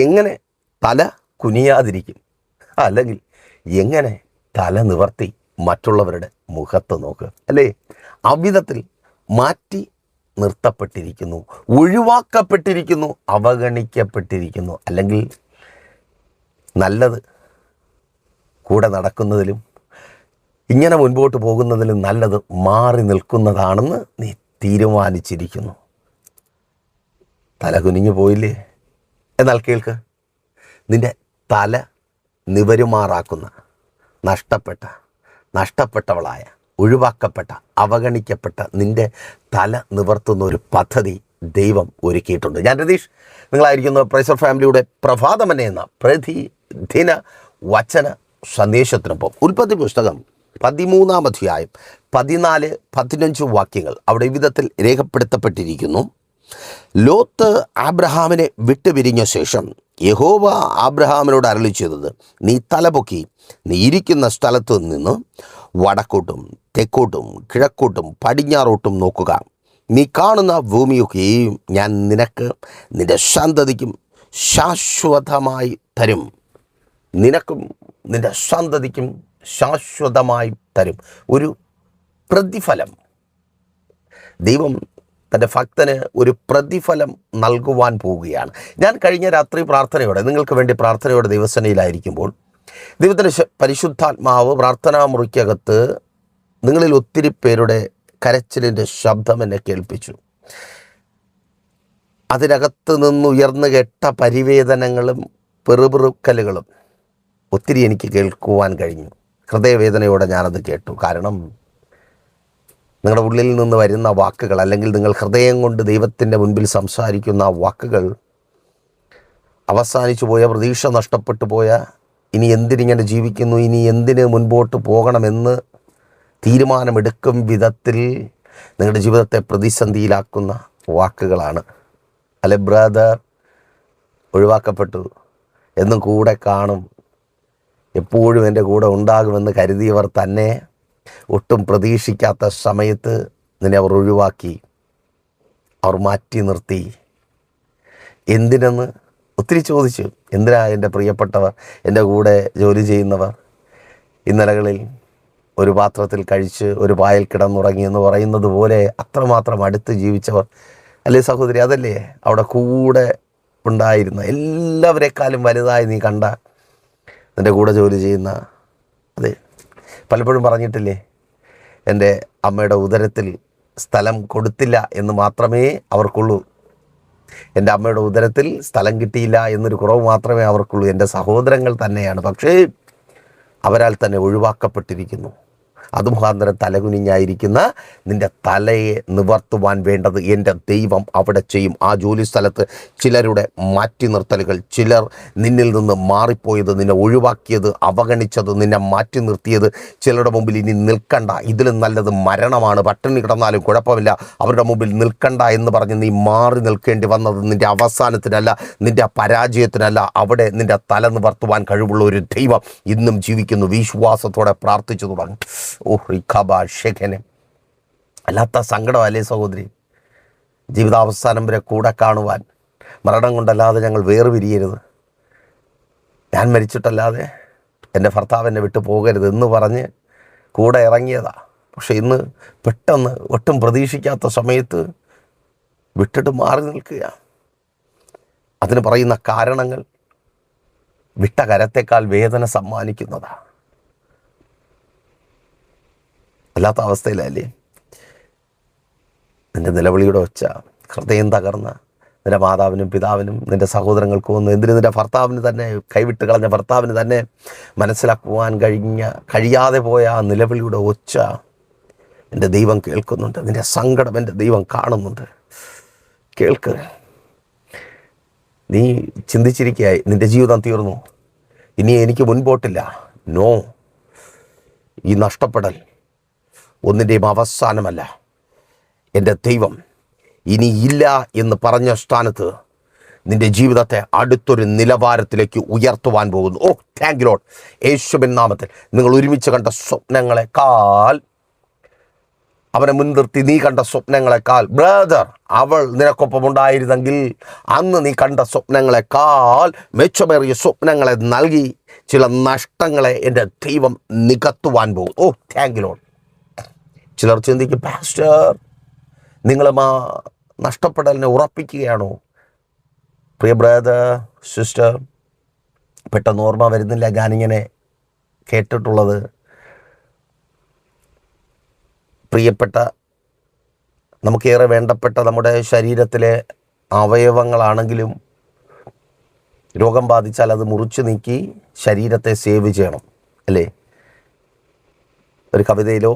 എങ്ങനെ തല കുനിയാതിരിക്കും, അല്ലെങ്കിൽ എങ്ങനെ തല നിവർത്തി മറ്റുള്ളവരുടെ മുഖത്ത് നോക്കുക, അല്ലേ? അവിധത്തിൽ മാറ്റി നിർത്തപ്പെട്ടിരിക്കുന്നു, ഒഴിവാക്കപ്പെട്ടിരിക്കുന്നു, അവഗണിക്കപ്പെട്ടിരിക്കുന്നു. അല്ലെങ്കിൽ നല്ലത് കൂടെ നടക്കുന്നതിലും ഇങ്ങനെ മുൻപോട്ട് പോകുന്നതിലും നല്ലത് മാറി നിൽക്കുന്നതാണെന്ന് നീ തീരുമാനിച്ചിരിക്കുന്നു. തല കുനിഞ്ഞു പോയില്ലേ? എന്നാൽ കേൾക്ക്, നിൻ്റെ തല നിവരുമാറാക്കുന്ന നഷ്ടപ്പെട്ടവളായ, ഒഴിവാക്കപ്പെട്ട, അവഗണിക്കപ്പെട്ട നിൻ്റെ തല നിവർത്തുന്ന ഒരു പദ്ധതി ദൈവം ഒരുക്കിയിട്ടുണ്ട്. ഞാൻ രതീഷ്, നിങ്ങളായിരിക്കുന്ന പ്രൈസർ ഫാമിലിയുടെ പ്രഭാതമനെ എന്ന പ്രതിദിന വചന സന്ദേശത്തിനൊപ്പം ഉൽപ്പത്തി പുസ്തകം 13-ാം അധ്യായം 14-15 വാക്യങ്ങൾ അവിടെ വിധത്തിൽ രേഖപ്പെടുത്തപ്പെട്ടിരിക്കുന്നു. ലോത്ത് ആബ്രഹാമിനെ വിട്ടുപിരിഞ്ഞ ശേഷം യഹോവ ആബ്രഹാമിനോട് അരുളി ചെയ്തത്, നീ തലപൊക്കി നീ ഇരിക്കുന്ന സ്ഥലത്തു നിന്ന് വടക്കോട്ടും തെക്കോട്ടും കിഴക്കോട്ടും പടിഞ്ഞാറോട്ടും നോക്കുക. നീ കാണുന്ന ഭൂമിയൊക്കെയും ഞാൻ നിനക്ക് നിൻ്റെ സന്തതിക്കും ശാശ്വതമായി തരും. നിനക്കും നിൻ്റെ സന്തതിക്കും ശാശ്വതമായി തരും. ഒരു പ്രതിഫലം. ദൈവം തൻ്റെ ഭക്തന് ഒരു പ്രതിഫലം നൽകുവാൻ പോവുകയാണ്. ഞാൻ കഴിഞ്ഞ രാത്രി പ്രാർത്ഥനയോടെ, നിങ്ങൾക്ക് വേണ്ടി പ്രാർത്ഥനയോടെ ദൈവസേനയിലായിരിക്കുമ്പോൾ ദൈവത്തിൻ്റെ പരിശുദ്ധാത്മാവ് പ്രാർത്ഥനാ മുറിക്കകത്ത് നിങ്ങളിൽ ഒത്തിരി പേരുടെ കരച്ചിലിൻ്റെ ശബ്ദം എന്നെ കേൾപ്പിച്ചു. അതിനകത്ത് നിന്നുയർന്നു കേട്ട പരിവേദനങ്ങളും പെറുപിറുക്കലുകളും ഒത്തിരി എനിക്ക് കേൾക്കുവാൻ കഴിഞ്ഞു. ഹൃദയവേദനയോടെ ഞാനത് കേട്ടു. കാരണം നിങ്ങളുടെ ഉള്ളിൽ നിന്ന് വരുന്ന വാക്കുകൾ, അല്ലെങ്കിൽ നിങ്ങൾ ഹൃദയം കൊണ്ട് ദൈവത്തിൻ്റെ മുൻപിൽ സംസാരിക്കുന്ന ആ വാക്കുകൾ അവസാനിച്ചു പോയ, പ്രതീക്ഷ നഷ്ടപ്പെട്ടു പോയ, ഇനി എന്തിനിങ്ങനെ ജീവിക്കുന്നു, ഇനി എന്തിന് മുൻപോട്ട് പോകണമെന്ന് തീരുമാനമെടുക്കും വിധത്തിൽ നിങ്ങളുടെ ജീവിതത്തെ പ്രതിസന്ധിയിലാക്കുന്ന വാക്കുകളാണ്. അല്ലെ ബ്രദർ, ഒഴിവാക്കപ്പെട്ടു എന്നും കൂടെ കാണും, എപ്പോഴും എൻ്റെ കൂടെ ഉണ്ടാകുമെന്ന് കരുതിയവർ തന്നെ ഒട്ടും പ്രതീക്ഷിക്കാത്ത സമയത്ത് നിന്നെ അവർ ഒഴിവാക്കി, അവർ മാറ്റി നിർത്തി. എന്തിനെന്ന് ഒത്തിരി ചോദിച്ചു. എന്തിനാ എൻ്റെ പ്രിയപ്പെട്ടവർ, എൻ്റെ കൂടെ ജോലി ചെയ്യുന്നവർ ഇന്നലകളിൽ ഒരു പാത്രത്തിൽ കഴിച്ച് ഒരു പായൽ കിടന്നുറങ്ങി എന്ന് പറയുന്നത് പോലെ അത്രമാത്രം അടുത്ത് ജീവിച്ചവർ, അല്ലേ സഹോദരി? അതല്ലേ അവിടെ കൂടെ ഉണ്ടായിരുന്ന എല്ലാവരെക്കാളും വലുതായി നീ കണ്ട നിൻ്റെ കൂടെ ജോലി ചെയ്യുന്ന, അതെ, പലപ്പോഴും പറഞ്ഞിട്ടില്ലേ, എൻ്റെ അമ്മയുടെ ഉദരത്തിൽ സ്ഥലം കൊടുത്തില്ല എന്ന് മാത്രമേ അവർക്കുള്ളൂ, എൻ്റെ അമ്മയുടെ ഉദരത്തിൽ സ്ഥലം കിട്ടിയില്ല എന്നൊരു കുറവ് മാത്രമേ അവർക്കുള്ളൂ. എൻ്റെ സഹോദരങ്ങൾ തന്നെയാണ്, പക്ഷേ അവരാൽ തന്നെ ഒഴിവാക്കപ്പെട്ടിരിക്കുന്നു. അതുമുഖാന്തരം തലകുനിഞ്ഞായിരിക്കുന്ന നിൻ്റെ തലയെ നിവർത്തുവാൻ വേണ്ടത് എൻ്റെ ദൈവം അവിടെ ചെയ്യും. ആ ജോലി സ്ഥലത്ത് ചിലരുടെ മാറ്റി നിർത്തലുകൾ, ചിലർ നിന്നിൽ നിന്ന് മാറിപ്പോയത്, നിന്നെ ഒഴിവാക്കിയത്, അവഗണിച്ചത്, നിന്നെ മാറ്റി നിർത്തിയത്, ചിലരുടെ മുമ്പിൽ ഇനി നിൽക്കണ്ട, ഇതിലും നല്ലത് മരണമാണ്, പട്ടിണി കിടന്നാലും കുഴപ്പമില്ല, അവരുടെ മുമ്പിൽ നിൽക്കണ്ട എന്ന് പറഞ്ഞ് നീ മാറി നിൽക്കേണ്ടി വന്നത് നിൻ്റെ അവസാനത്തിനല്ല, നിൻ്റെ പരാജയത്തിനല്ല. അവിടെ നിൻ്റെ തല നിവർത്തുവാൻ കഴിവുള്ള ഒരു ദൈവം ഇന്നും ജീവിക്കുന്നു. വിശ്വാസത്തോടെ പ്രാർത്ഥിച്ചു തുടങ്ങും. അല്ലാത്ത സങ്കടം അല്ലേ സഹോദരി? ജീവിതാവസാനം വരെ കൂടെ കാണുവാൻ, മരണം കൊണ്ടല്ലാതെ ഞങ്ങൾ വേർപിരിയരുത്, ഞാൻ മരിച്ചിട്ടല്ലാതെ എൻ്റെ ഭർത്താവ് എന്നെ വിട്ടു പോകരുത് എന്ന് പറഞ്ഞ് കൂടെ ഇറങ്ങിയതാ. പക്ഷെ ഇന്ന് പെട്ടെന്ന് ഒട്ടും പ്രതീക്ഷിക്കാത്ത സമയത്ത് വിട്ടിട്ട് മാറി നിൽക്കുക. അതിന് പറയുന്ന കാരണങ്ങൾ വിട്ട കരത്തേക്കാൾ വേദന സമ്മാനിക്കുന്നതാണ്. അല്ലാത്ത അവസ്ഥയിലല്ലേ നിൻ്റെ നിലവിളിയുടെ ഒച്ച ഹൃദയം തകർന്ന നിൻ്റെ മാതാവിനും പിതാവിനും നിൻ്റെ സഹോദരങ്ങൾക്കും ഒന്നും, എന്തിന് നിൻ്റെ ഭർത്താവിന് തന്നെ, കൈവിട്ട് കളഞ്ഞ ഭർത്താവിന് തന്നെ മനസ്സിലാക്കുവാൻ കഴിയാതെ പോയ ആ നിലവിളിയുടെ ഒച്ച എൻ്റെ ദൈവം കേൾക്കുന്നുണ്ട്. നിൻ്റെ സങ്കടം എൻ്റെ ദൈവം കാണുന്നുണ്ട്. കേൾക്ക്. നീ ചിന്തിച്ചിരിക്കുകയായി, നിൻ്റെ ജീവിതം തീർന്നു, ഇനി എനിക്ക് മുൻപോട്ടില്ല. നോ, ഈ നഷ്ടപ്പെടൽ ഒന്നിൻ്റെയും അവസാനമല്ല. എൻ്റെ ദൈവം ഇനിയില്ല എന്ന് പറഞ്ഞ സ്ഥാനത്ത് നിൻ്റെ ജീവിതത്തെ അടുത്തൊരു നിലവാരത്തിലേക്ക് ഉയർത്തുവാൻ പോകുന്നു. ഓ താങ്ക് യു ലോർഡ്. യേശുവിൻ നാമത്തിൽ നിങ്ങൾ ഒരുമിച്ച് കണ്ട സ്വപ്നങ്ങളെക്കാൾ അവനെ മുൻനിർത്തി നീ കണ്ട സ്വപ്നങ്ങളെക്കാൾ ബ്രദർ, അവൾ നിനക്കൊപ്പം ഉണ്ടായിരുന്നെങ്കിൽ അന്ന് നീ കണ്ട സ്വപ്നങ്ങളെക്കാൾ മെച്ചമേറിയ സ്വപ്നങ്ങളെ നൽകി ചില നഷ്ടങ്ങളെ എൻ്റെ ദൈവം നികത്തുവാൻ പോകും. ഓ താങ്ക് യു ലോർഡ്. ചിലർ ചിന്തിക്കും, പാസ്റ്റർ നിങ്ങളും ആ നഷ്ടപ്പെടലിനെ ഉറപ്പിക്കുകയാണോ? പ്രിയ ബ്രദർ സിസ്റ്റർ, പെട്ടെന്ന് ഓർമ്മ വരുന്നില്ല ഞാനിങ്ങനെ കേട്ടിട്ടുള്ളത്. പ്രിയപ്പെട്ട, നമുക്കേറെ വേണ്ടപ്പെട്ട നമ്മുടെ ശരീരത്തിലെ അവയവങ്ങളാണെങ്കിലും രോഗം ബാധിച്ചാൽ അത് മുറിച്ചു നീക്കി ശരീരത്തെ സേവ് ചെയ്യണം, അല്ലേ? ഒരു കവിതയിലോ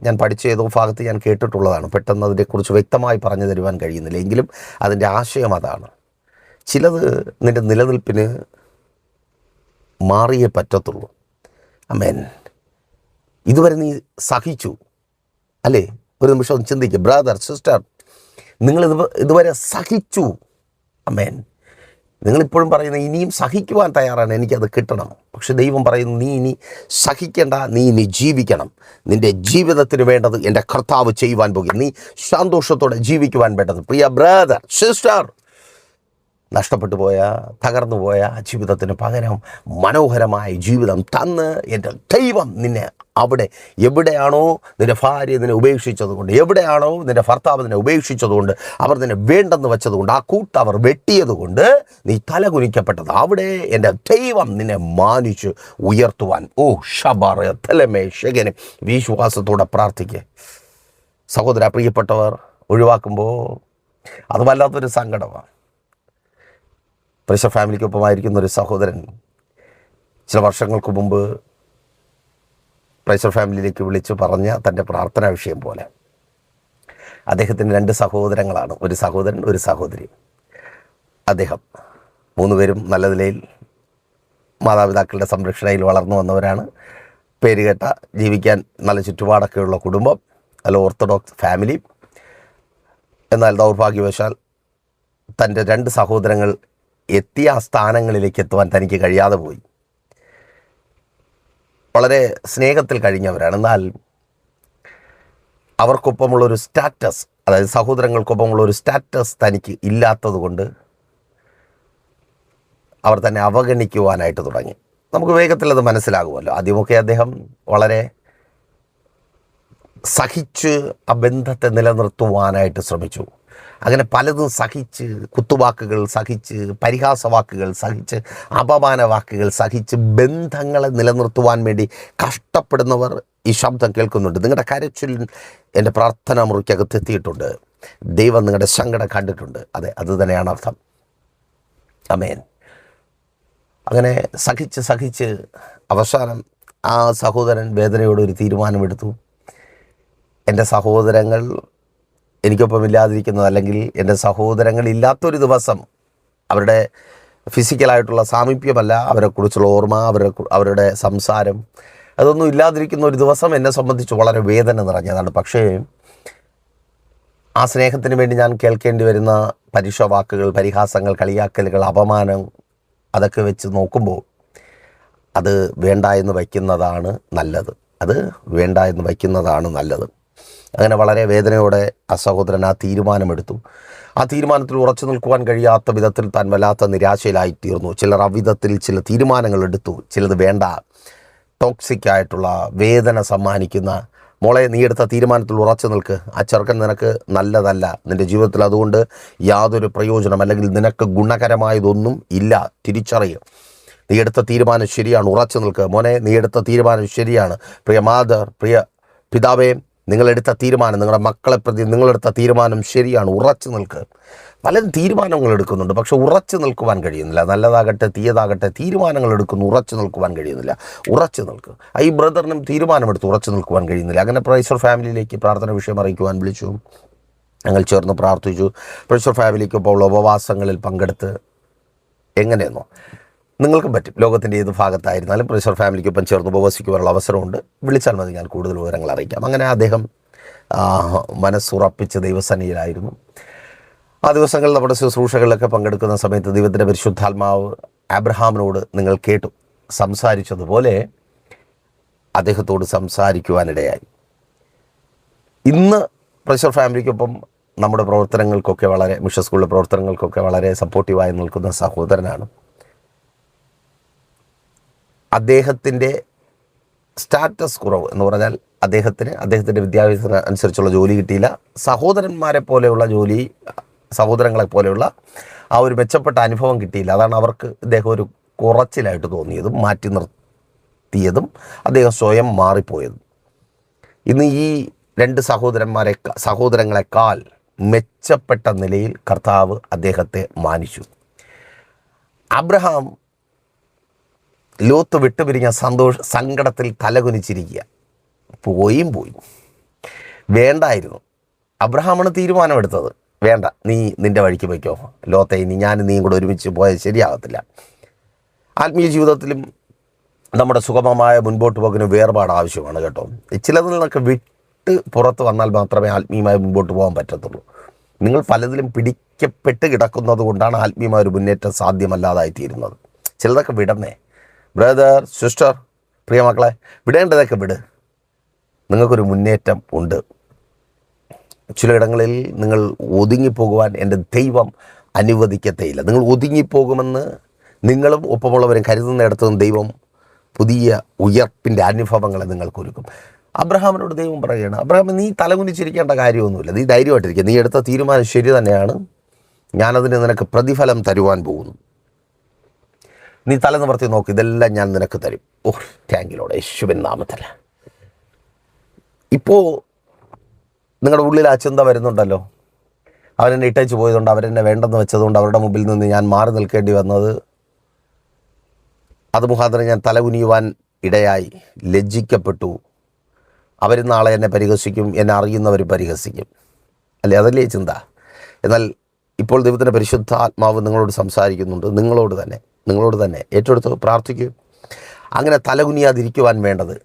ഞാൻ പഠിച്ച ഏതോ ഭാഗത്ത് ഞാൻ കേട്ടിട്ടുള്ളതാണ്. പെട്ടെന്ന് അതിനെക്കുറിച്ച് വ്യക്തമായി പറഞ്ഞു തരുവാൻ കഴിയുന്നില്ല, എങ്കിലും അതിൻ്റെ ആശയം അതാണ്. ചിലത് നിൻ്റെ നിലനിൽപ്പിന് മാറിയേ പറ്റത്തുള്ളൂ. ആമേൻ. ഇതുവരെ നീ സഹിച്ചു, അല്ലേ? ഒരു നിമിഷം ചിന്തിക്കുക ബ്രദർ സിസ്റ്റർ, നിങ്ങൾ ഇതുവരെ സഹിച്ചു. ആമേൻ. നിങ്ങളിപ്പോഴും പറയുന്നത് ഇനിയും സഹിക്കുവാൻ തയ്യാറാണ്, എനിക്കത് കിട്ടണം. പക്ഷെ ദൈവം പറയുന്നു നീ ഇനി സഹിക്കേണ്ട, നീ ഇനി ജീവിക്കണം. നിൻ്റെ ജീവിതത്തിന് വേണ്ടത് എൻ്റെ കർത്താവ് ചെയ്യുവാൻ പോകും. നീ സന്തോഷത്തോടെ ജീവിക്കുവാൻ വേണ്ടത്. പ്രിയ ബ്രദർ സിസ്റ്റർ, നഷ്ടപ്പെട്ടു പോയ, തകർന്നു പോയ ജീവിതത്തിന് പകരം മനോഹരമായ ജീവിതം തന്ന് എൻ്റെ ദൈവം നിന്നെ അവിടെ എവിടെയാണോ നിൻ്റെ ഭാര്യ നിന്നെ ഉപേക്ഷിച്ചതുകൊണ്ട്, എവിടെയാണോ നിൻ്റെ ഭർത്താവ് നിന്നെ ഉപേക്ഷിച്ചതുകൊണ്ട്, അവർ നിന്നെ വേണ്ടെന്ന് വെച്ചതുകൊണ്ട്, ആ കൂട്ട് അവർ വെട്ടിയതുകൊണ്ട് നീ തലകുനിക്കപ്പെട്ടത്, അവിടെ എൻ്റെ ദൈവം നിന്നെ മാനിച്ച് ഉയർത്തുവാൻ. ഓ ഷബാർ തലമേ ഷെഗനെ വിശ്വാസത്തോടെ പ്രാർത്ഥിക്കുക. സഹോദര, പ്രിയപ്പെട്ടവർ ഒഴിവാക്കുമ്പോൾ അത് വല്ലാത്തൊരു സങ്കടമാണ്. പ്രഷർ ഫാമിലിക്കൊപ്പമായിരിക്കുന്ന ഒരു സഹോദരൻ ചില വർഷങ്ങൾക്ക് മുമ്പ് പ്രഷർ ഫാമിലിയിലേക്ക് വിളിച്ച് പറഞ്ഞ തൻ്റെ പ്രാർത്ഥനാ വിഷയം പോലെ, അദ്ദേഹത്തിന് 2 സഹോദരങ്ങളാണ്, ഒരു സഹോദരൻ ഒരു സഹോദരി. അദ്ദേഹം 3 പേരും നല്ല നിലയിൽ മാതാപിതാക്കളുടെ സംരക്ഷണയിൽ വളർന്നു വന്നവരാണ്. പേരുകേട്ട, ജീവിക്കാൻ നല്ല ചുറ്റുപാടൊക്കെയുള്ള കുടുംബം, നല്ല ഓർത്തഡോക്സ് ഫാമിലി. എന്നാൽ ദൗർഭാഗ്യവശാൽ തൻ്റെ 2 സഹോദരങ്ങൾ എത്തിയ ആ സ്ഥാനങ്ങളിലേക്ക് എത്തുവാൻ തനിക്ക് കഴിയാതെ പോയി. വളരെ സ്നേഹത്തിൽ കഴിഞ്ഞവരാണ്. എന്നാൽ അവർക്കൊപ്പമുള്ളൊരു സ്റ്റാറ്റസ്, അതായത് സഹോദരങ്ങൾക്കൊപ്പമുള്ളൊരു സ്റ്റാറ്റസ് തനിക്ക് ഇല്ലാത്തത് കൊണ്ട് അവർ തന്നെ അവഗണിക്കുവാനായിട്ട് തുടങ്ങി. നമുക്ക് വേഗത്തിൽ അത് മനസ്സിലാകുമല്ലോ. ആദ്യമൊക്കെ അദ്ദേഹം വളരെ സഹിച്ച് ആ ബന്ധത്തെ നിലനിർത്തുവാനായിട്ട് ശ്രമിച്ചു. അങ്ങനെ പലതും സഹിച്ച്, കുത്തുവാക്കുകൾ സഹിച്ച്, പരിഹാസവാക്കുകൾ സഹിച്ച്, അപമാന വാക്കുകൾ സഹിച്ച് ബന്ധങ്ങളെ നിലനിർത്തുവാൻ വേണ്ടി കഷ്ടപ്പെടുന്നവർ ഈ ശബ്ദം കേൾക്കുന്നുണ്ട്. നിങ്ങളുടെ കരച്ചിൽ എൻ്റെ പ്രാർത്ഥനാ മുറിക്കകത്ത് എത്തിയിട്ടുണ്ട്. ദൈവം നിങ്ങളുടെ സങ്കടം കണ്ടിട്ടുണ്ട്. അതെ, അത് തന്നെയാണ് അർത്ഥം. ആമേൻ. അങ്ങനെ സഹിച്ച് അവസാനം ആ സഹോദരൻ വേദനയോട് ഒരു തീരുമാനമെടുത്തു. എൻ്റെ സഹോദരങ്ങൾ എനിക്കൊപ്പം ഇല്ലാതിരിക്കുന്നത്, അല്ലെങ്കിൽ എൻ്റെ സഹോദരങ്ങൾ ഇല്ലാത്തൊരു ദിവസം, അവരുടെ ഫിസിക്കലായിട്ടുള്ള സാമീപ്യമല്ല, അവരെക്കുറിച്ചുള്ള ഓർമ്മ, അവരുടെ സംസാരം, അതൊന്നും ഇല്ലാതിരിക്കുന്ന ഒരു ദിവസം എന്നെ സംബന്ധിച്ച് വളരെ വേദന നിറഞ്ഞതാണ്. പക്ഷേ ആ സ്നേഹത്തിന് വേണ്ടി ഞാൻ കേൾക്കേണ്ടി വരുന്ന പരുഷ വാക്കുകൾ, പരിഹാസങ്ങൾ, കളിയാക്കലുകൾ, അപമാനം, അതൊക്കെ വെച്ച് നോക്കുമ്പോൾ അത് വേണ്ട എന്ന് വയ്ക്കുന്നതാണ് നല്ലത്. അങ്ങനെ വളരെ വേദനയോടെ ആ സഹോദരൻ ആ തീരുമാനമെടുത്തു. ആ തീരുമാനത്തിൽ ഉറച്ചു നിൽക്കുവാൻ കഴിയാത്ത വിധത്തിൽ താൻ വല്ലാത്ത നിരാശയിലായിത്തീർന്നു. ചിലർ അവിധത്തിൽ ചില തീരുമാനങ്ങൾ എടുത്തു, ചിലത് വേണ്ട, ടോക്സിക്കായിട്ടുള്ള വേദന സമ്മാനിക്കുന്ന. മോളെ, നീ എടുത്ത തീരുമാനത്തിൽ ഉറച്ചു നിൽക്ക്. ആ ചെറുക്കൻ നിനക്ക് നല്ലതല്ല, നിൻ്റെ ജീവിതത്തിൽ അതുകൊണ്ട് യാതൊരു പ്രയോജനം, അല്ലെങ്കിൽ നിനക്ക് ഗുണകരമായതൊന്നും ഇല്ല. തിരിച്ചറിയുക, നീ എടുത്ത തീരുമാനം ശരിയാണ്, ഉറച്ചു നിൽക്കുക. മോനെ, നീ എടുത്ത തീരുമാനം ശരിയാണ്. പ്രിയ മാതർ, പ്രിയ പിതാവേ, നിങ്ങളെടുത്ത തീരുമാനം, നിങ്ങളുടെ മക്കളെ പ്രതി നിങ്ങളെടുത്ത തീരുമാനം ശരിയാണ്, ഉറച്ചു നിൽക്കുക. പലരും തീരുമാനങ്ങൾ എടുക്കുന്നുണ്ട്, പക്ഷെ ഉറച്ചു നിൽക്കുവാൻ കഴിയുന്നില്ല. നല്ലതാകട്ടെ തീയതാകട്ടെ, തീരുമാനങ്ങൾ എടുക്കുന്നു, ഉറച്ചു നിൽക്കുവാൻ കഴിയുന്നില്ല. ഉറച്ചു നിൽക്കുക. ഈ ബ്രദറിനും തീരുമാനമെടുത്ത് ഉറച്ചു നിൽക്കുവാൻ കഴിയുന്നില്ല. അങ്ങനെ പ്രൈസർ ഫാമിലിയിലേക്ക് പ്രാർത്ഥന വിഷയം അറിയിക്കുവാൻ വിളിച്ചു. ഞങ്ങൾ ചേർന്ന് പ്രാർത്ഥിച്ചു. പ്രൈസർ ഫാമിലിക്കൊപ്പം ഉള്ള ഉപവാസങ്ങളിൽ പങ്കെടുത്ത്, എങ്ങനെയെന്നോ നിങ്ങൾക്കും പറ്റും. ലോകത്തിൻ്റെ ഏത് ഭാഗത്തായിരുന്നാലും പ്രഷർ ഫാമിലിക്കൊപ്പം ചേർന്ന് ഉപവസിക്കുവാനുള്ള അവസരമുണ്ട്. വിളിച്ചാൽ മതി, ഞാൻ കൂടുതൽ വിവരങ്ങൾ അറിയിക്കാം. അങ്ങനെ അദ്ദേഹം മനസ്സുറപ്പിച്ച് ദൈവസന്നിധിയിലായിരുന്നു. ആ ദിവസങ്ങളിൽ നമ്മുടെ ശുശ്രൂഷകളിലൊക്കെ പങ്കെടുക്കുന്ന സമയത്ത് ദൈവത്തിൻ്റെ പരിശുദ്ധാത്മാവ് അബ്രഹാമിനോട് നിങ്ങൾ കേട്ടു സംസാരിച്ചതുപോലെ അദ്ദേഹത്തോട് സംസാരിക്കുവാനിടയായി. ഇന്ന് പ്രഷർ ഫാമിലിക്കൊപ്പം നമ്മുടെ പ്രവർത്തനങ്ങൾക്കൊക്കെ മിഷൻ സ്കൂളിലെ പ്രവർത്തനങ്ങൾക്കൊക്കെ വളരെ സപ്പോർട്ടീവായി നിൽക്കുന്ന സഹോദരനാണ്. അദ്ദേഹത്തിൻ്റെ സ്റ്റാറ്റസ് കുറവ് എന്ന് പറഞ്ഞാൽ അദ്ദേഹത്തിൻ്റെ വിദ്യാഭ്യാസത്തിന് അനുസരിച്ചുള്ള ജോലി കിട്ടിയില്ല. സഹോദരന്മാരെ പോലെയുള്ള ജോലി, സഹോദരങ്ങളെ പോലെയുള്ള ആ ഒരു മെച്ചപ്പെട്ട അനുഭവം കിട്ടിയില്ല. അതാണ് അവർക്ക് ഇദ്ദേഹം ഒരു കുറച്ചിലായിട്ട് തോന്നിയതും മാറ്റി നിർത്തിയതും അദ്ദേഹം സ്വയം മാറിപ്പോയതും. ഇന്ന് ഈ രണ്ട് സഹോദരങ്ങളെക്കാൾ മെച്ചപ്പെട്ട നിലയിൽ കർത്താവ് അദ്ദേഹത്തെ മാനിച്ചു. അബ്രഹാം ലോത്ത് വിട്ടുപിരിഞ്ഞ സങ്കടത്തിൽ തലകുനിച്ചിരിക്കുക. പോയി വേണ്ടായിരുന്നു. അബ്രഹാമാണ് തീരുമാനമെടുത്തത്, വേണ്ട, നീ നിൻ്റെ വഴിക്ക് പോയിക്കോ ലോത്തെ, ഇനി നീയും കൂടെ ഒരുമിച്ച് പോയത് ശരിയാകത്തില്ല. ആത്മീയ ജീവിതത്തിലും നമ്മുടെ സുഗമമായ മുൻപോട്ട് പോകിന് വേർപാട് ആവശ്യമാണ് കേട്ടോ. ചിലതിൽ നിന്നൊക്കെ വിട്ട് പുറത്ത് വന്നാൽ മാത്രമേ ആത്മീയമായി മുൻപോട്ട് പോകാൻ പറ്റത്തുള്ളൂ. നിങ്ങൾ പലതിലും പിടിക്കപ്പെട്ട് കിടക്കുന്നത് കൊണ്ടാണ് ആത്മീയമായ ഒരു മുന്നേറ്റം സാധ്യമല്ലാതായി തീരുന്നത്. ചിലതൊക്കെ വിടണേ ബ്രദർ, സിസ്റ്റർ, പ്രിയ മക്കളെ, വിടേണ്ടതൊക്കെ വിട്. നിങ്ങൾക്കൊരു മുന്നേറ്റം ഉണ്ട്. ചിലയിടങ്ങളിൽ നിങ്ങൾ ഒതുങ്ങിപ്പോകുവാൻ എൻ്റെ ദൈവം അനുവദിക്കത്തേയില്ല. നിങ്ങൾ ഒതുങ്ങിപ്പോകുമെന്ന് നിങ്ങളും ഒപ്പമുള്ളവരും കരുതുന്നിടത്തും ദൈവം പുതിയ ഉയർപ്പിൻ്റെ അനുഭവങ്ങളെ നിങ്ങൾക്കൊരുക്കും. അബ്രഹാമിനോട് ദൈവം പറയുകയാണ്, അബ്രഹാം, നീ തലകുനിച്ചിരിക്കേണ്ട കാര്യമൊന്നുമില്ല, നീ ധൈര്യമായിട്ടിരിക്കുക, നീ എടുത്ത തീരുമാനം ശരി തന്നെയാണ്, ഞാനതിന് നിനക്ക് പ്രതിഫലം തരുവാൻ പോകുന്നു. നീ തല നിവർത്തി നോക്ക്, ഇതെല്ലാം ഞാൻ നിനക്ക് തരും. താങ്കിലോടെ യേശുവിൻ നാമത്തിൽ. ഇപ്പോൾ നിങ്ങളുടെ ഉള്ളിൽ ആ ചിന്ത വരുന്നുണ്ടല്ലോ, അവരെന്നെ ഇട്ടേച്ച് പോയതുകൊണ്ട്, അവരെന്നെ വേണ്ടെന്ന് വെച്ചതുകൊണ്ട്, അവരുടെ മുമ്പിൽ നിന്ന് ഞാൻ മാറി നിൽക്കേണ്ടി വന്നത്, അത് മുഖാന്തരം ഞാൻ തലകുനിയുവാൻ ഇടയായി, ലജ്ജിക്കപ്പെട്ടു, അവർ നാളെ എന്നെ പരിഹസിക്കും, എന്നെ അറിയുന്നവർ പരിഹസിക്കും, അല്ലേ? അതല്ലേ ചിന്ത. എന്നാൽ ഇപ്പോൾ ദൈവത്തിൻ്റെ പരിശുദ്ധാത്മാവ് നിങ്ങളോട് സംസാരിക്കുന്നുണ്ട്. നിങ്ങളോട് തന്നെ ഏറ്റെടുത്ത് പ്രാർത്ഥിക്കൂ. അങ്ങനെ തലകുനിയാതിരിക്കുവാൻ വേണ്ടത്,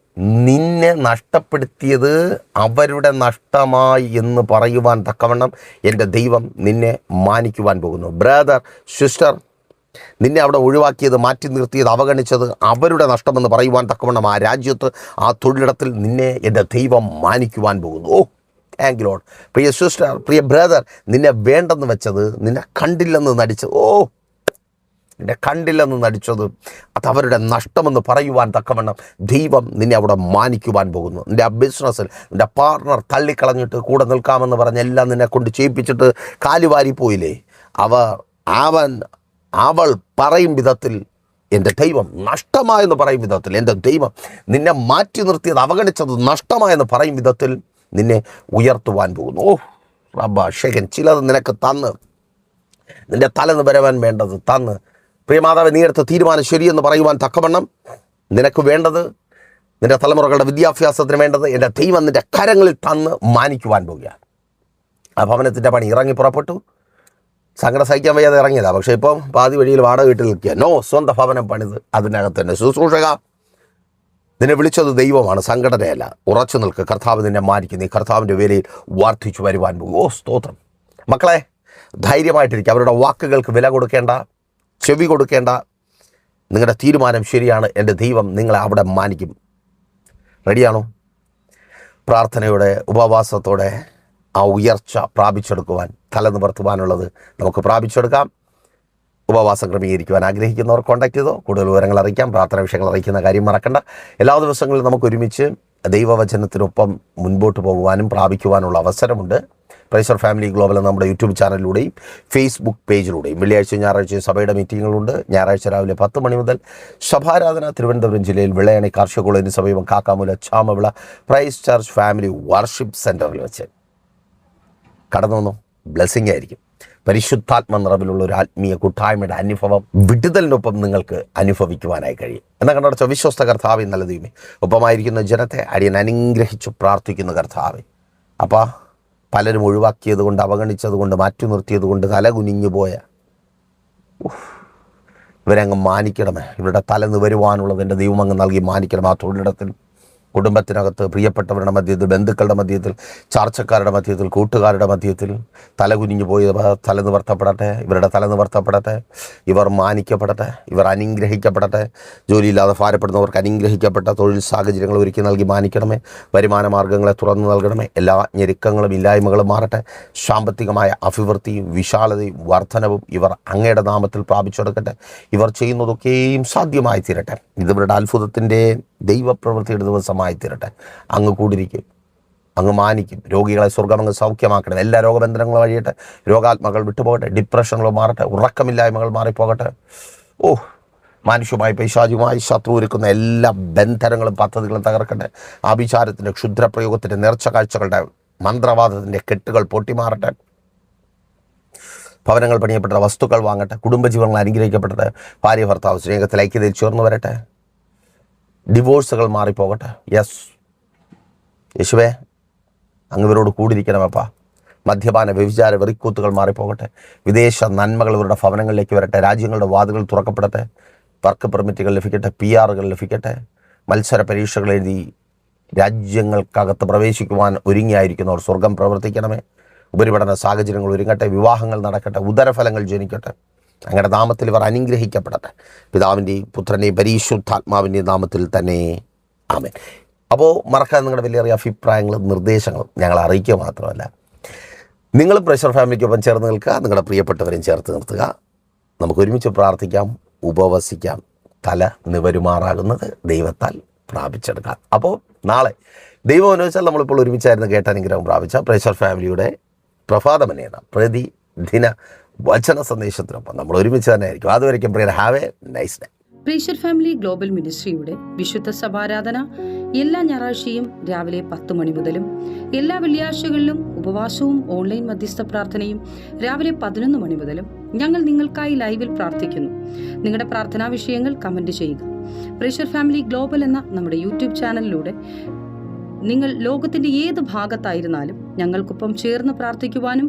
നിന്നെ നഷ്ടപ്പെടുത്തിയത് അവരുടെ നഷ്ടമായി എന്ന് പറയുവാൻ തക്കവണ്ണം എൻ്റെ ദൈവം നിന്നെ മാനിക്കുവാൻ പോകുന്നു. ബ്രദർ, സിസ്റ്റർ, നിന്നെ അവിടെ ഒഴിവാക്കിയത്, മാറ്റി നിർത്തിയത്, അവഗണിച്ചത് അവരുടെ നഷ്ടമെന്ന് പറയുവാൻ തക്കവണ്ണം ആ രാജ്യത്ത്, ആ തൊഴിലിടത്തിൽ നിന്നെ എൻ്റെ ദൈവം മാനിക്കുവാൻ പോകുന്നു. Thank you Lord. Priya sister, Priya brother, നിന്നെ വേണ്ടെന്ന് വെച്ചത്, നിന്നെ കണ്ടില്ലെന്ന് നടിച്ചത്, നിന്നെ കണ്ടില്ലെന്ന് നടിച്ചത്, അത് അവരുടെ നഷ്ടമെന്ന് പറയുവാൻ തക്കവണ്ണം ദൈവം നിന്നെ അവിടെ മാനിക്കുവാൻ പോകുന്നു. നിൻ്റെ ആ ബിസിനസ്സിൽ നിൻ്റെ പാർട്ണർ തള്ളിക്കളഞ്ഞിട്ട് കൂടെ നിൽക്കാമെന്ന് പറഞ്ഞ് എല്ലാം നിന്നെ കൊണ്ട് ചെയ്യിപ്പിച്ചിട്ട് കാലുവാരിപ്പോയില്ലേ, അവൾ പറയും വിധത്തിൽ എൻ്റെ ദൈവം നഷ്ടമായെന്ന് പറയും വിധത്തിൽ എൻ്റെ ദൈവം നിന്നെ മാറ്റി നിർത്തിയത്, അവഗണിച്ചത് നഷ്ടമായെന്ന് പറയും വിധത്തിൽ നിന്നെ ഉയർത്തുവാൻ പോകുന്നു. ഷെഖൻ ചിലത് നിനക്ക് തന്ന്, നിൻ്റെ തലന്ന് വരവാൻ വേണ്ടത് തന്ന്, പ്രിയമാതാവ്, നീ എടുത്ത തീരുമാനം ശരിയെന്ന് പറയുവാൻ തക്കവണ്ണം നിനക്ക് വേണ്ടത്, നിൻ്റെ തലമുറകളുടെ വിദ്യാഭ്യാസത്തിന് വേണ്ടത് എൻ്റെ ദൈവം നിൻ്റെ കരങ്ങളിൽ തന്ന് മാനിക്കുവാൻ പോകുകയാണ്. ആ ഭവനത്തിൻ്റെ പണി ഇറങ്ങി പുറപ്പെട്ടു, സങ്കടം സഹിക്കാൻ വയ്യാതെ ഇറങ്ങിയതാണ്. പക്ഷേ ഇപ്പം പാതി വഴിയിൽ വാടക വീട്ടിൽ നിൽക്കുക. സ്വന്തം ഭവനം പണിത് അതിനകത്ത് തന്നെ ശുശ്രൂഷക, നിന്നെ വിളിച്ചത് ദൈവമാണ്, സംഘടനയല്ല. ഉറച്ചു നിൽക്കുക, കർത്താവ് നിന്നെ മാനിക്കുന്നു. ഈ കർത്താവിൻ്റെ വേലയിൽ വർദ്ധിച്ചു വരുവാൻ പോകും. സ്തോത്രം. മക്കളെ, ധൈര്യമായിട്ടിരിക്കുക. അവരുടെ വാക്കുകൾക്ക് വില കൊടുക്കേണ്ട, ചെവി കൊടുക്കേണ്ട. നിങ്ങളുടെ തീരുമാനം ശരിയാണ്, എൻ്റെ ദൈവം നിങ്ങളെ അവിടെ മാനിക്കും. റെഡിയാണോ? പ്രാർത്ഥനയോടെ, ഉപവാസത്തോടെ ആ ഉയർച്ച പ്രാപിച്ചെടുക്കുവാൻ, തല നിവർത്തുവാനുള്ളത് നമുക്ക് പ്രാപിച്ചെടുക്കാം. ഉപവാസം ക്രമീകരിക്കുവാൻ ആഗ്രഹിക്കുന്നവർ കോൺടാക്ട് ചെയ്തോ. കൂടുതൽ വിവരങ്ങൾ അറിയിക്കാം. പ്രാർത്ഥന വിഷയങ്ങൾ അറിയിക്കുന്ന കാര്യം മറക്കണ്ട. എല്ലാ ദിവസങ്ങളിലും നമുക്ക് ഒരുമിച്ച് ദൈവവചനത്തിനൊപ്പം മുൻപോട്ട് പോകുവാനും പ്രാപിക്കുവാനുള്ള അവസരമുണ്ട്. പ്രൈസർ ഫാമിലി ഗ്ലോബൽ നമ്മുടെ യൂട്യൂബ് ചാനലിലൂടെയും ഫേസ്ബുക്ക് പേജിലൂടെയും വെള്ളിയാഴ്ച ഞായറാഴ്ച സഭയുടെ മീറ്റിങ്ങുകളുണ്ട്. ഞായറാഴ്ച രാവിലെ 10 മണി മുതൽ സഭാരാധന തിരുവനന്തപുരം ജില്ലയിൽ വെള്ളയണി കാർഷിക കോളേജിന് സമീപം Kakkamoola Chamavila praise church family worship സെൻറ്ററിൽ വെച്ച് കടന്നു വന്നു. ബ്ലെസ്സിങ് ആയിരിക്കും. പരിശുദ്ധാത്മ നിറവിലുള്ള ഒരു ആത്മീയ കൂട്ടായ്മയുടെ അനുഭവം വിടുതലിനൊപ്പം നിങ്ങൾക്ക് അനുഭവിക്കുവാനായി കഴിയും. എന്നാൽ കണ്ടടച്ച വിശ്വസ്ത കർത്താവെ, നല്ല ദൈവമേ, ഒപ്പമായിരിക്കുന്ന ജനത്തെ അടിയൻ അനുഗ്രഹിച്ചു പ്രാർത്ഥിക്കുന്ന കർത്താവെ. അപ്പം പലരും ഒഴിവാക്കിയത് കൊണ്ട്, അവഗണിച്ചത് കൊണ്ട്, മാറ്റി നിർത്തിയത് കൊണ്ട് തല കുനിഞ്ഞു പോയ ഇവരങ്ങ് മാനിക്കണമേ. ഇവരുടെ തല നിവരുവാനുള്ളത് എൻ്റെ ദൈവം അങ്ങ് നൽകി മാനിക്കണം. ആ തൊഴിലിടത്തിൽ കുടുംബത്തിനകത്ത്, പ്രിയപ്പെട്ടവരുടെ മധ്യത്തിൽ, ബന്ധുക്കളുടെ മധ്യത്തിൽ, ചാർച്ചക്കാരുടെ മധ്യത്തിൽ, കൂട്ടുകാരുടെ മധ്യത്തിൽ തലകുനിഞ്ഞു പോയി തല നിവർത്തപ്പെടട്ടെ. ഇവരുടെ തല നിവർത്തപ്പെടട്ടെ. ഇവർ മാനിക്കപ്പെടട്ടെ. ഇവർ അനുഗ്രഹിക്കപ്പെടട്ടെ. ജോലിയില്ലാതെ ഭാരപ്പെടുന്നവർക്ക് അനുഗ്രഹിക്കപ്പെട്ട തൊഴിൽ സാഹചര്യങ്ങൾ ഒരുക്കി നൽകി മാനിക്കണമേ. വരുമാന മാർഗ്ഗങ്ങളെ തുറന്നു നൽകണമേ. എല്ലാ ഞെരുക്കങ്ങളും ഇല്ലായ്മകളും മാറട്ടെ. സാമ്പത്തികമായ അഭിവൃദ്ധിയും വിശാലതയും വർധനവും ഇവർ അങ്ങയുടെ നാമത്തിൽ പ്രാപിച്ചെടുക്കട്ടെ. ഇവർ ചെയ്യുന്നതൊക്കെയും സാധ്യമായി തീരട്ടെ. ഇതിവരുടെ അത്ഭുതത്തിൻ്റെ ദൈവപ്രവൃത്തിയുടെ ദിവസമായി തീരട്ടെ. അങ്ങ് കൂടിരിക്കും, അങ്ങ് മാനിക്കും. രോഗികളെ സ്വർഗ്ഗം അങ്ങ് സൗഖ്യമാക്കണം. എല്ലാ രോഗബന്ധനങ്ങളും വഴിയട്ടെ. രോഗാത്മകൾ വിട്ടുപോകട്ടെ. ഡിപ്രഷനുകൾ മാറട്ടെ. ഉറക്കമില്ലായ്മകൾ മാറിപ്പോകട്ടെ. മാനുഷ്യമായി പൈശാചികമായി ശത്രു ഒരുക്കുന്ന എല്ലാ ബന്ധനങ്ങളും പദ്ധതികളും തകർക്കട്ടെ. ആഭിചാരത്തിൻ്റെ, ക്ഷുദ്രപ്രയോഗത്തിൻ്റെ, നേർച്ച കാഴ്ചകളുടെ, മന്ത്രവാദത്തിൻ്റെ കെട്ടുകൾ പൊട്ടിമാറട്ടെ. ഭവനങ്ങൾ പണിയപ്പെട്ട, വസ്തുക്കൾ വാങ്ങട്ടെ. കുടുംബജീവനങ്ങൾ അനുഗ്രഹിക്കപ്പെട്ടത്. ഭാര്യ ഭർത്താവ് സ്നേഹത്തിൽ ഐക്യതയിൽ ചേർന്ന് വരട്ടെ. ഡിവോഴ്സുകൾ മാറിപ്പോകട്ടെ. യേശുവേ, അങ്ങ് ഇവരോട് കൂടിയിരിക്കണമപ്പാ. മദ്യപാന വ്യഭിചാര വെറിക്കൂത്തുകൾ മാറിപ്പോകട്ടെ. വിദേശ നന്മകൾ ഇവരുടെ ഭവനങ്ങളിലേക്ക് വരട്ടെ. രാജ്യങ്ങളുടെ വാതിലുകൾ തുറക്കപ്പെടട്ടെ. വർക്ക് പെർമിറ്റുകൾ ലഭിക്കട്ടെ. PR ലഭിക്കട്ടെ. മത്സര പരീക്ഷകൾ എഴുതി രാജ്യങ്ങൾക്കകത്ത് പ്രവേശിക്കുവാൻ ഒരുങ്ങിയായിരിക്കുന്നവർ സ്വർഗം പ്രവർത്തിക്കണമേ. ഉപരിപഠന സാഹചര്യങ്ങൾ ഒരുങ്ങട്ടെ. വിവാഹങ്ങൾ നടക്കട്ടെ. ഉദരഫലങ്ങൾ ജനിക്കട്ടെ. അങ്ങയുടെ നാമത്തിൽ ഇവർ അനുഗ്രഹിക്കപ്പെടട്ടെ. പിതാവിൻ്റെയും പുത്രൻ്റെയും പരിശുദ്ധാത്മാവിൻ്റെയും നാമത്തിൽ തന്നെ ആമേൻ. അപ്പോൾ മറക്കാതെ നിങ്ങളുടെ വലിയ അഭിപ്രായങ്ങളും നിർദ്ദേശങ്ങളും ഞങ്ങളെ അറിയിക്കുക മാത്രമല്ല, നിങ്ങൾ പ്രഷർ ഫാമിലിക്കൊപ്പം ചേർന്ന് നിൽക്കുക. നിങ്ങളുടെ പ്രിയപ്പെട്ടവരെയും ചേർത്ത് നിർത്തുക. നമുക്ക് ഒരുമിച്ച് പ്രാർത്ഥിക്കാം, ഉപവസിക്കാം. തല നിവരുമാറാകുന്നത് ദൈവത്താൽ പ്രാപിച്ചെടുക്കാം. അപ്പോൾ നാളെ ദൈവം അനുവദിച്ചാൽ നമ്മളിപ്പോൾ ഒരുമിച്ചായിരുന്നു കേട്ട അനുഗ്രഹം പ്രാപിച്ച പ്രഷർ ഫാമിലിയുടെ പ്രഭാതമനേന പ്രതിദിന വചന സന്ദേശത്തിനൊപ്പം നമ്മൾ ഒരുമിച്ച് തന്നെ ആയിരിക്കും. അതുവരെയ്ക്കും പ്രിയർ, ഹാവ് എ നൈസ് ഡേ. പ്രേഷർ ഫാമിലി ഗ്ലോബൽ മിനിസ്ട്രിയുടെ വിശുദ്ധ സഭാരാധന എല്ലാ ഞായറാഴ്ചയും രാവിലെ 10 മണി മുതലും എല്ലാ വെള്ളിയാഴ്ചകളിലും ഉപവാസവും ഓൺലൈൻ മധ്യസ്ഥ പ്രാർത്ഥനയും രാവിലെ 11 മണി മുതലും ഞങ്ങൾ നിങ്ങൾക്കായി ലൈവിൽ പ്രാർത്ഥിക്കുന്നു. നിങ്ങളുടെ പ്രാർത്ഥനാ വിഷയങ്ങൾ കമന്റ് ചെയ്യുക. പ്രേഷർ ഫാമിലി ഗ്ലോബൽ എന്ന നമ്മുടെ യൂട്യൂബ് ചാനലിലൂടെ നിങ്ങൾ ലോകത്തിന്റെ ഏത് ഭാഗത്തായിരുന്നാലും ഞങ്ങൾക്കൊപ്പം ചേർന്ന് പ്രാർത്ഥിക്കുവാനും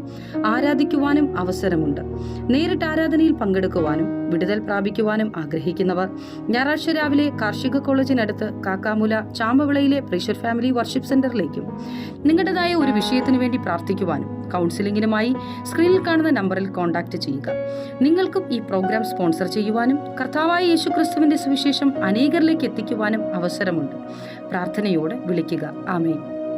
ആരാധിക്കുവാനും അവസരമുണ്ട്. നേരിട്ട് ആരാധനയിൽ പങ്കെടുക്കുവാനും വിടുതൽ പ്രാപിക്കുവാനും ആഗ്രഹിക്കുന്നവർ ഞായറാഴ്ച രാവിലെ കാർഷിക കോളേജിനടുത്ത് കാക്കാമുല ചാമ്പവിളയിലെ പ്രേഷർ ഫാമിലി വർഷിപ്പ് സെന്ററിലേക്കും നിങ്ങളുടേതായ ഒരു വിഷയത്തിനു വേണ്ടി പ്രാർത്ഥിക്കുവാനും കൗൺസിലിംഗിനുമായി സ്ക്രീനിൽ കാണുന്ന നമ്പറിൽ കോൺടാക്ട് ചെയ്യുക. നിങ്ങൾക്കും ഈ പ്രോഗ്രാം സ്പോൺസർ ചെയ്യുവാനും കർത്താവായ യേശുക്രിസ്തുവിന്റെ സുവിശേഷം അനേകരിലേക്ക് എത്തിക്കുവാനും അവസരമുണ്ട്. പ്രാർത്ഥനയോടെ വിളിക്കുക. ആമേൻ.